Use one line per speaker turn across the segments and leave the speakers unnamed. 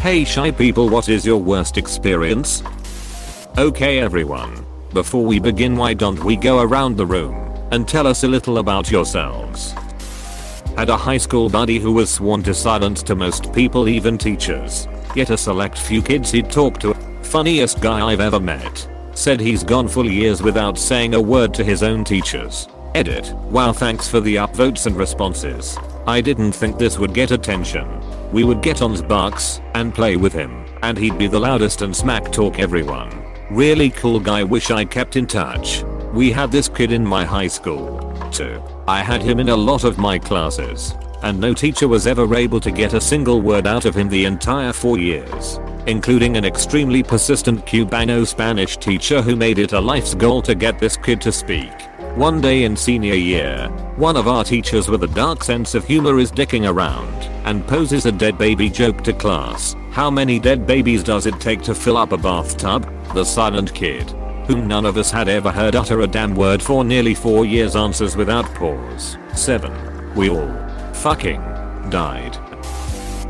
Hey shy people, what is your worst experience? Okay everyone. Before we begin, why don't we go around the room and tell us a little about yourselves. Had a high school buddy who was sworn to silence to most people, even teachers. Yet a select few kids he'd talk to. Funniest guy I've ever met. Said he's gone full years without saying a word to his own teachers. Edit. Wow, thanks for the upvotes and responses. I didn't think this would get attention. We would get on's bucks and play with him, and he'd be the loudest and smack talk everyone. Really cool guy, wish I kept in touch. We had this kid in my high school too. I had him in a lot of my classes, and no teacher was ever able to get a single word out of him the entire 4 years, including an extremely persistent Cubano Spanish teacher who made it a life's goal to get this kid to speak. One day in senior year, one of our teachers with a dark sense of humor is dicking around and poses a dead baby joke to class. How many dead babies does it take to fill up a bathtub? The silent kid, whom none of us had ever heard utter a damn word for nearly 4 years, answers without pause. 7. We all fucking died.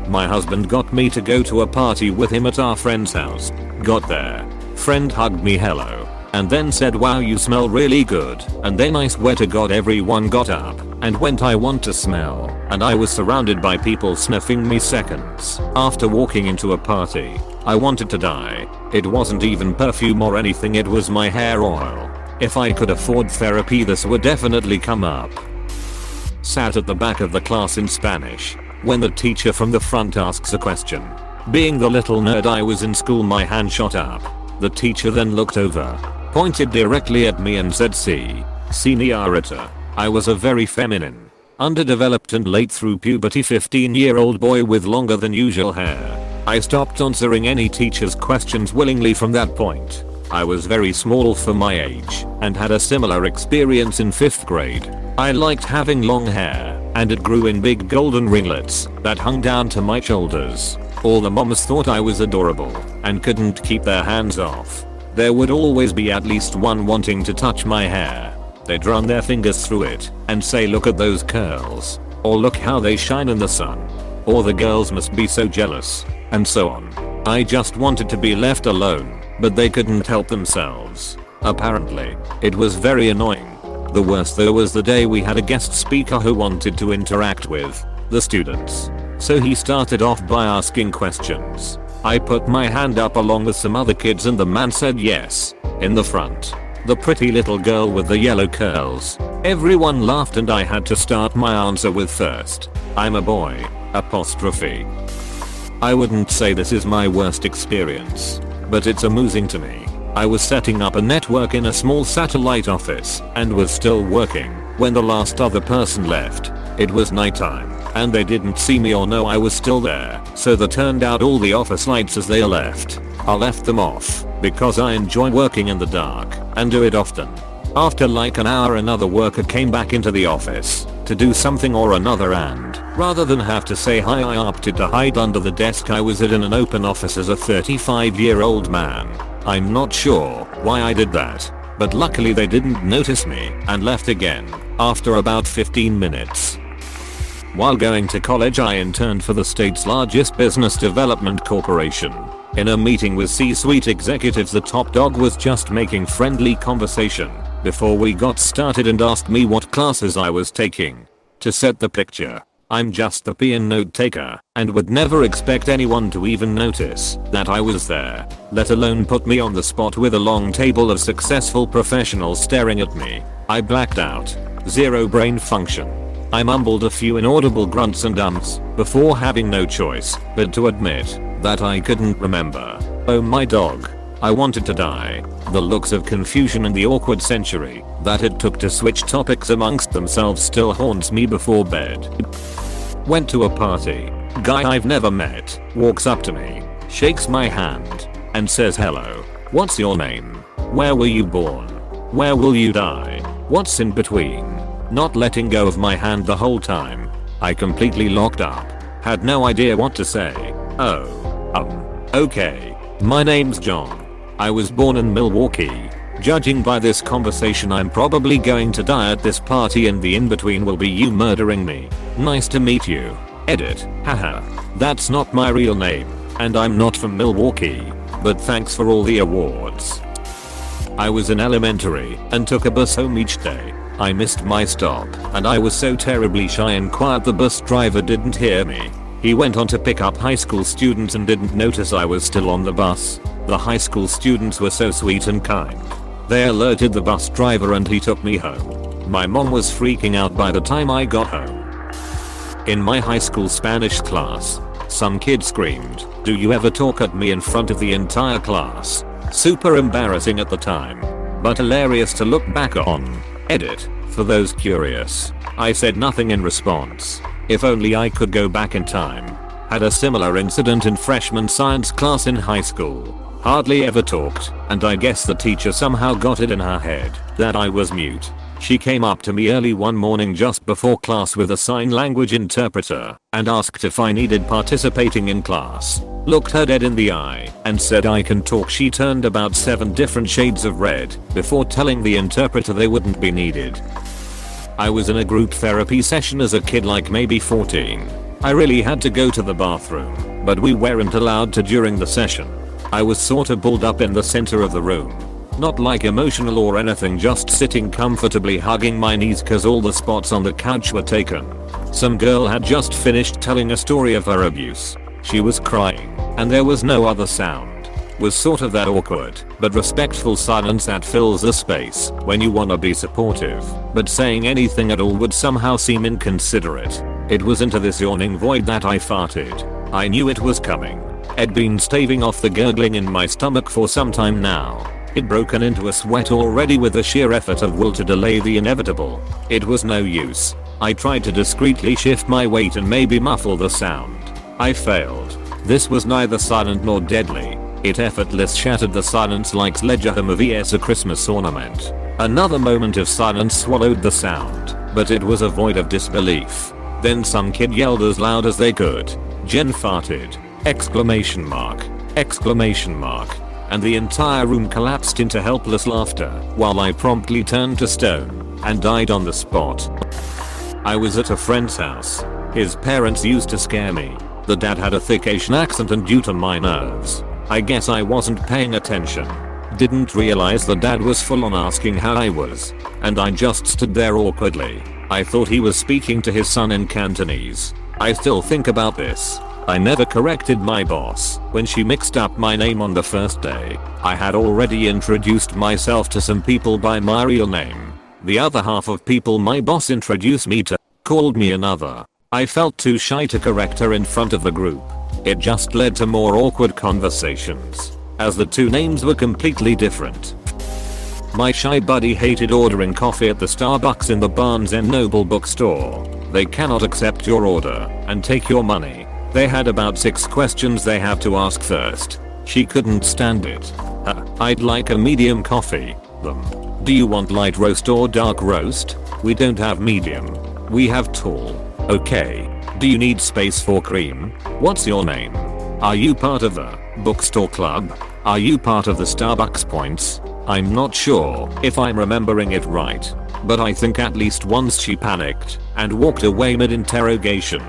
My husband got me to go to a party with him at our friend's house. Got there. Friend hugged me hello, and then said, wow, you smell really good. And then I swear to God everyone got up and went, I want to smell. And I was surrounded by people sniffing me seconds after walking into a party. I wanted to die. It wasn't even perfume or anything, it was my hair oil. If I could afford therapy, this would definitely come up. Sat at the back of the class in Spanish when the teacher from the front asks a question. Being the little nerd I was in school, my hand shot up. The teacher then looked over, pointed directly at me and said, "Sí, señorita." I was a very feminine, underdeveloped and late through puberty 15-year-old boy with longer than usual hair. I stopped answering any teacher's questions willingly from that point. I was very small for my age and had a similar experience in 5th grade. I liked having long hair, and it grew in big golden ringlets that hung down to my shoulders. All the moms thought I was adorable and couldn't keep their hands off. There would always be at least one wanting to touch my hair. They'd run their fingers through it and say, look at those curls, or look how they shine in the sun, or the girls must be so jealous, and so on. I just wanted to be left alone, but they couldn't help themselves. Apparently, it was very annoying. The worst though was the day we had a guest speaker who wanted to interact with the students. So he started off by asking questions. I put my hand up along with some other kids and the man said yes. In the front, the pretty little girl with the yellow curls. Everyone laughed and I had to start my answer with first. I'm a boy. Apostrophe. I wouldn't say this is my worst experience, but it's amusing to me. I was setting up a network in a small satellite office and was still working when the last other person left. It was nighttime and they didn't see me or know I was still there, so they turned out all the office lights as they left. I left them off because I enjoy working in the dark and do it often. After like an hour, another worker came back into the office to do something or another, and rather than have to say hi, I opted to hide under the desk I was at in an open office as a 35-year-old man. I'm not sure why I did that, but luckily they didn't notice me and left again after about 15 minutes. While going to college, I interned for the state's largest business development corporation. In a meeting with C-suite executives, the top dog was just making friendly conversation before we got started and asked me what classes I was taking. To set the picture, I'm just the peon note taker and would never expect anyone to even notice that I was there, let alone put me on the spot with a long table of successful professionals staring at me. I blacked out. Zero brain function. I mumbled a few inaudible grunts and ums before having no choice but to admit that I couldn't remember. Oh my dog. I wanted to die. The looks of confusion and the awkward century that it took to switch topics amongst themselves still haunts me before bed. Went to a party. Guy I've never met walks up to me, shakes my hand, and says hello. What's your name? Where were you born? Where will you die? What's in between? Not letting go of my hand the whole time. I completely locked up. Had no idea what to say. Okay. My name's John. I was born in Milwaukee. Judging by this conversation, I'm probably going to die at this party and the in-between will be you murdering me. Nice to meet you. Edit. Haha. That's not my real name. and I'm not from Milwaukee, but thanks for all the awards. I was in elementary and took a bus home each day. I missed my stop and I was so terribly shy and quiet the bus driver didn't hear me. He went on to pick up high school students and didn't notice I was still on the bus. The high school students were so sweet and kind. They alerted the bus driver and he took me home. My mom was freaking out by the time I got home. In my high school Spanish class, some kid screamed, "Do you ever talk at me?" in front of the entire class. Super embarrassing at the time, but hilarious to look back on. Edit. For those curious, I said nothing in response. If only I could go back in time. Had a similar incident in freshman science class in high school. Hardly ever talked, and I guess the teacher somehow got it in her head that I was mute. She came up to me early one morning just before class with a sign language interpreter and asked if I needed participating in class. Looked her dead in the eye and said I can talk. She turned about 7 different shades of red before telling the interpreter they wouldn't be needed. I was in a group therapy session as a kid, like maybe 14. I really had to go to the bathroom, but we weren't allowed to during the session. I was sorta balled up in the center of the room. Not like emotional or anything, just sitting comfortably hugging my knees cause all the spots on the couch were taken. Some girl had just finished telling a story of her abuse. She was crying, and there was no other sound. Was sort of that awkward but respectful silence that fills the space when you wanna be supportive, but saying anything at all would somehow seem inconsiderate. It was into this yawning void that I farted. I knew it was coming. I'd been staving off the gurgling in my stomach for some time now. It broken into a sweat already with the sheer effort of will to delay the inevitable. It was no use. I tried to discreetly shift my weight and maybe muffle the sound. I failed. This was neither silent nor deadly. It effortless shattered the silence like sledgehammer vs a Christmas ornament. Another moment of silence swallowed the sound, but it was a void of disbelief. Then some kid yelled as loud as they could, "Jen farted!" Exclamation mark. Exclamation mark. And the entire room collapsed into helpless laughter while I promptly turned to stone and died on the spot. I was at a friend's house. His parents used to scare me. The dad had a thick Asian accent and due to my nerves, I guess I wasn't paying attention. Didn't realize the dad was full on asking how I was, and I just stood there awkwardly. I thought he was speaking to his son in Cantonese. I still think about this. I never corrected my boss when she mixed up my name on the first day. I had already introduced myself to some people by my real name. The other half of people my boss introduced me to called me another. I felt too shy to correct her in front of the group. It just led to more awkward conversations, as the two names were completely different. My shy buddy hated ordering coffee at the Starbucks in the Barnes & Noble bookstore. They cannot accept your order and take your money. They had about 6 questions they have to ask first. She couldn't stand it. I'd like a medium coffee. Them. Do you want light roast or dark roast? We don't have medium. We have tall. Okay. Do you need space for cream? What's your name? Are you part of the bookstore club? Are you part of the Starbucks points? I'm not sure if I'm remembering it right, but I think at least once she panicked and walked away mid-interrogation.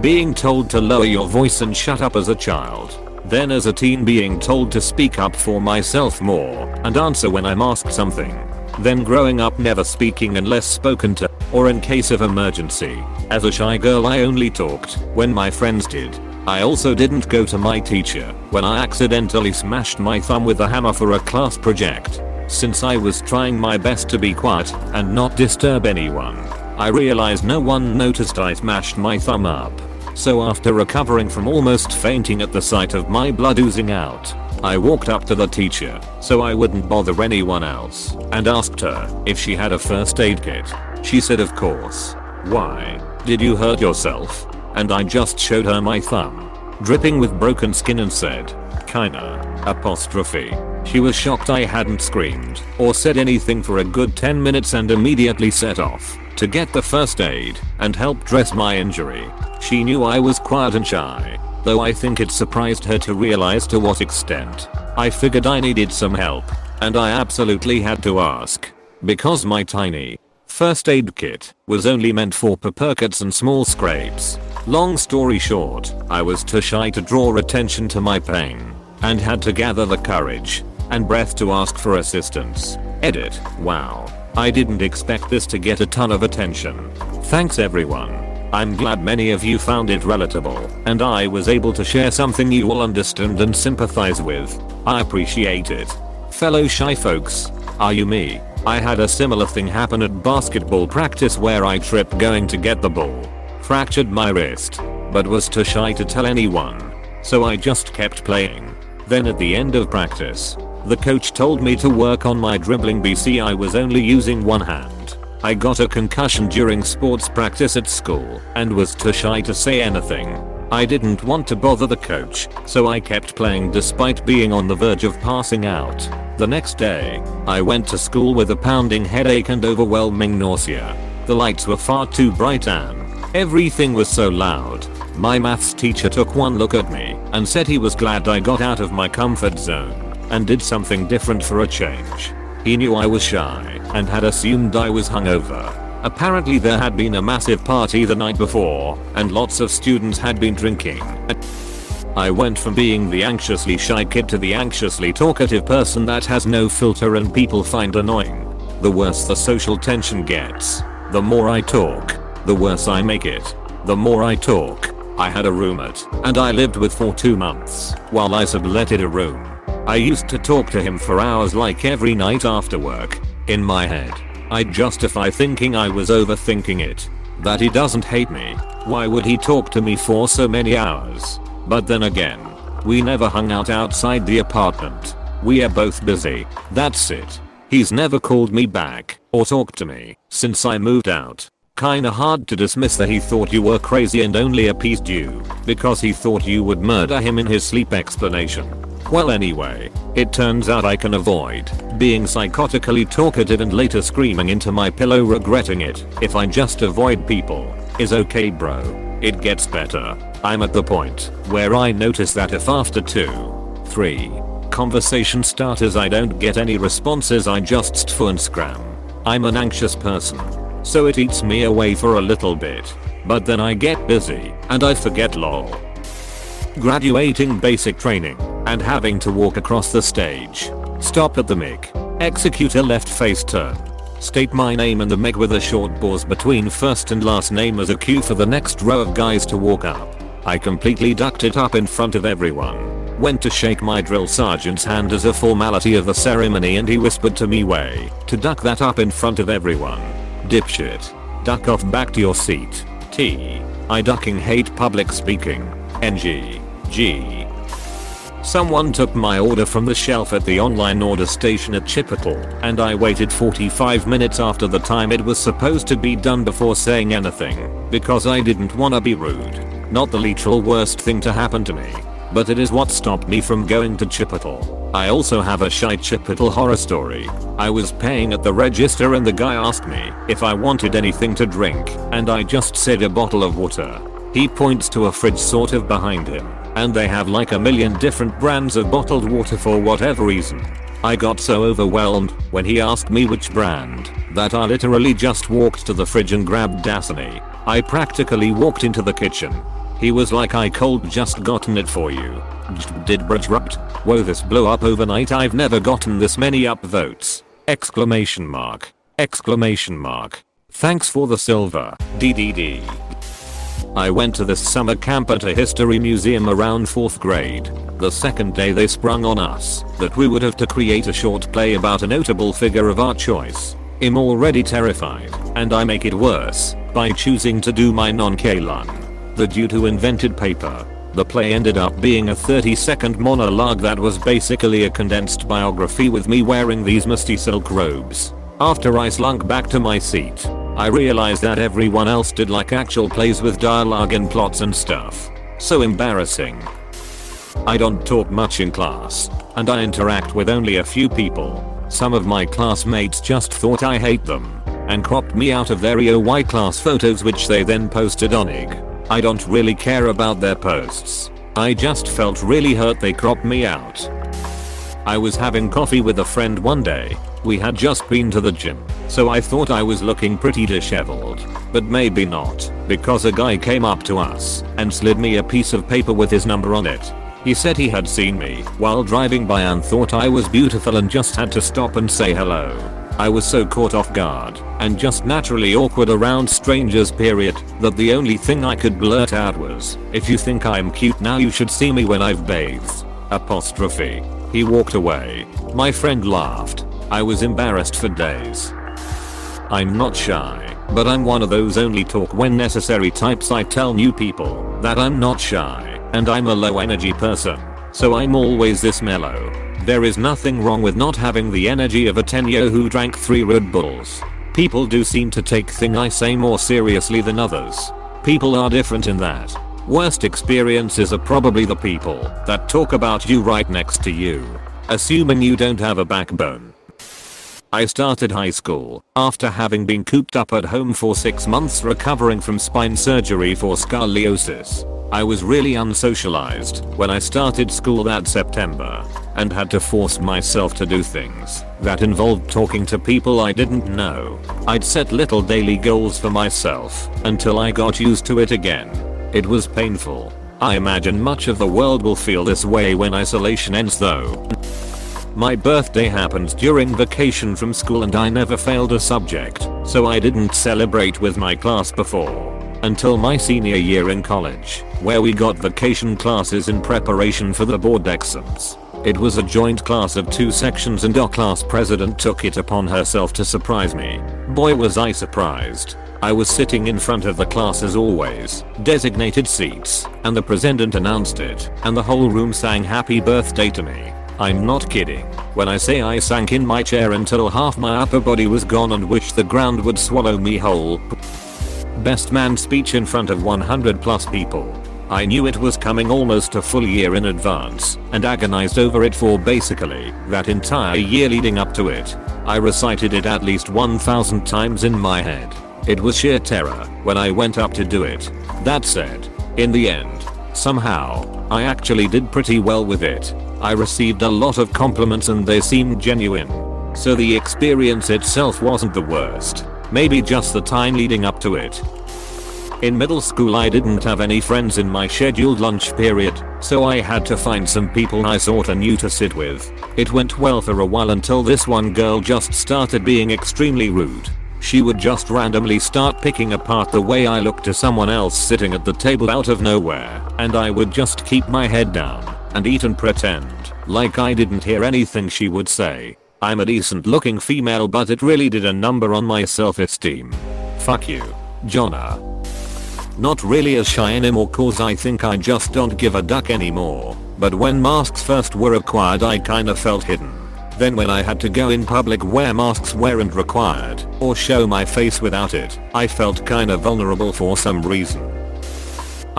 Being told to lower your voice and shut up as a child. Then as a teen being told to speak up for myself more and answer when I'm asked something. Then growing up never speaking unless spoken to or in case of emergency. As a shy girl I only talked when my friends did. I also didn't go to my teacher when I accidentally smashed my thumb with a hammer for a class project. Since I was trying my best to be quiet and not disturb anyone, I realized no one noticed I smashed my thumb up. So after recovering from almost fainting at the sight of my blood oozing out, I walked up to the teacher so I wouldn't bother anyone else and asked her if she had a first aid kit. She said of course. Why? Did you hurt yourself? And I just showed her my thumb, dripping with broken skin and said, kinda, apostrophe. She was shocked I hadn't screamed or said anything for a good 10 minutes and immediately set off to get the first aid and help dress my injury. She knew I was quiet and shy, though I think it surprised her to realize to what extent. I figured I needed some help, and I absolutely had to ask. Because my tiny first aid kit was only meant for percuts and small scrapes. Long story short, I was too shy to draw attention to my pain and had to gather the courage and breath to ask for assistance. Edit. Wow. I didn't expect this to get a ton of attention. Thanks everyone. I'm glad many of you found it relatable and I was able to share something you will understand and sympathize with. I appreciate it. Fellow shy folks, are you me? I had a similar thing happen at basketball practice where I tripped going to get the ball, fractured my wrist, but was too shy to tell anyone, so I just kept playing. Then at the end of practice, the coach told me to work on my dribbling BC. I was only using one hand. I got a concussion during sports practice at school and was too shy to say anything. I didn't want to bother the coach, so I kept playing despite being on the verge of passing out. The next day, I went to school with a pounding headache and overwhelming nausea. The lights were far too bright and everything was so loud. My maths teacher took one look at me and said he was glad I got out of my comfort zone and did something different for a change. He knew I was shy and had assumed I was hungover. Apparently there had been a massive party the night before and lots of students had been drinking. I went from being the anxiously shy kid to the anxiously talkative person that has no filter and people find annoying. The worse the social tension gets. The more I talk, the worse I make it. The more I talk. I had a roommate and I lived with for 2 months while I subletted a room. I used to talk to him for hours like every night after work. In my head, I'd justify thinking I was overthinking it. That he doesn't hate me. Why would he talk to me for so many hours? But then again, we never hung out outside the apartment. We are both busy. That's it. He's never called me back or talked to me since I moved out. Kinda hard to dismiss that he thought you were crazy and only appeased you because he thought you would murder him in his sleep explanation. Well anyway, it turns out I can avoid being psychotically talkative and later screaming into my pillow regretting it if I just avoid people. Is okay bro. It gets better. I'm at the point where I notice that if after 2-3 conversation starters I don't get any responses I just stf and scram. I'm an anxious person, so it eats me away for a little bit. But then I get busy and I forget lol. Graduating basic training and having to walk across the stage. Stop at the mic. Execute a left face turn. State my name in the mic with a short pause between first and last name as a cue for the next row of guys to walk up. I completely ducked it up in front of everyone. Went to shake my drill sergeant's hand as a formality of the ceremony and he whispered to me way to duck that up in front of everyone. Dipshit. Duck off back to your seat. T. I ducking hate public speaking. NG. G. Someone took my order from the shelf at the online order station at Chipotle and I waited 45 minutes after the time it was supposed to be done before saying anything because I didn't wanna be rude. Not the literal worst thing to happen to me, but it is what stopped me from going to Chipotle. I also have a shy Chipotle horror story. I was paying at the register and the guy asked me if I wanted anything to drink and I just said a bottle of water. He points to a fridge sort of behind him and they have like a million different brands of bottled water for whatever reason. I got so overwhelmed when he asked me which brand that I literally just walked to the fridge and grabbed Dasani. I practically walked into the kitchen. He was like I cold just gotten it for you. Did brupt. Whoa this blew up overnight I've never gotten this many upvotes. Exclamation mark. Exclamation mark. Thanks for the silver. DDD. I went to this summer camp at a history museum around 4th grade. The second day they sprung on us that we would have to create a short play about a notable figure of our choice. I'm already terrified and I make it worse by choosing to do my non-Kalun. The dude who invented paper. The play ended up being a 30-second monologue that was basically a condensed biography with me wearing these musty silk robes. After I slunk back to my seat, I realized that everyone else did like actual plays with dialogue and plots and stuff. So embarrassing. I don't talk much in class, and I interact with only a few people. Some of my classmates just thought I hate them, and cropped me out of their EOY class photos which they then posted on IG. I don't really care about their posts. I just felt really hurt they cropped me out. I was having coffee with a friend one day. We had just been to the gym, so I thought I was looking pretty disheveled. But maybe not, because a guy came up to us and slid me a piece of paper with his number on it. He said he had seen me while driving by and thought I was beautiful and just had to stop and say hello. I was so caught off guard and just naturally awkward around strangers that the only thing I could blurt out was, "If you think I'm cute now you should see me when I've bathed." Apostrophe. He walked away. My friend laughed. I was embarrassed for days. I'm not shy, but I'm one of those only talk when necessary types. I tell new people that I'm not shy and I'm a low energy person, so I'm always this mellow. There is nothing wrong with not having the energy of a 10-year who drank 3 Red Bulls. People do seem to take things I say more seriously than others. People are different in that. Worst experiences are probably the people that talk about you right next to you, assuming you don't have a backbone. I started high school after having been cooped up at home for 6 months recovering from spine surgery for scoliosis. I was really unsocialized when I started school that September and had to force myself to do things that involved talking to people I didn't know. I'd set little daily goals for myself until I got used to it again. It was painful. I imagine much of the world will feel this way when isolation ends though. My birthday happened during vacation from school and I never failed a subject, so I didn't celebrate with my class before until my senior year in college, where we got vacation classes in preparation for the board exams. It was a joint class of 2 sections and our class president took it upon herself to surprise me. Boy was I surprised. I was sitting in front of the class as always, designated seats, and the president announced it, and the whole room sang happy birthday to me. I'm not kidding when I say I sank in my chair until half my upper body was gone and wished the ground would swallow me whole. Best man speech in front of 100 plus people. I knew it was coming almost a full year in advance and agonized over it for basically that entire year leading up to it. I recited it at least 1,000 times in my head. It was sheer terror when I went up to do it. That said, in the end, somehow, I actually did pretty well with it. I received a lot of compliments and they seemed genuine. So the experience itself wasn't the worst. Maybe just the time leading up to it. In middle school I didn't have any friends in my scheduled lunch period, so I had to find some people I sorta knew to sit with. It went well for a while until this one girl just started being extremely rude. She would just randomly start picking apart the way I looked to someone else sitting at the table out of nowhere, and I would just keep my head down and eat and pretend like I didn't hear anything she would say. I'm a decent looking female but it really did a number on my self-esteem. Fuck you, Jonna. Not really as shy anymore cause I think I just don't give a duck anymore, but when masks first were required I kinda felt hidden. Then when I had to go in public where masks weren't required or show my face without it, I felt kinda vulnerable for some reason.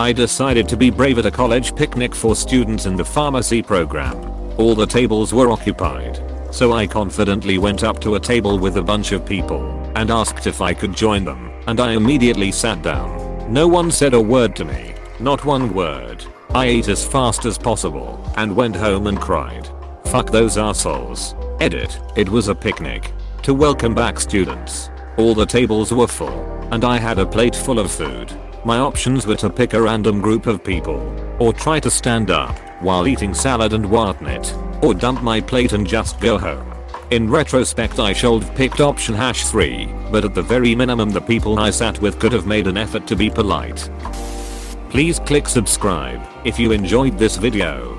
I decided to be brave at a college picnic for students in the pharmacy program. All the tables were occupied, so I confidently went up to a table with a bunch of people and asked if I could join them, and I immediately sat down. No one said a word to me, not one word. I ate as fast as possible and went home and cried. Fuck those assholes. Edit. It was a picnic to welcome back students. All the tables were full and I had a plate full of food. My options were to pick a random group of people or try to stand up while eating salad and whatnot, or dump my plate and just go home. In retrospect I should have picked option #3, but at the very minimum the people I sat with could have made an effort to be polite. Please click subscribe if you enjoyed this video.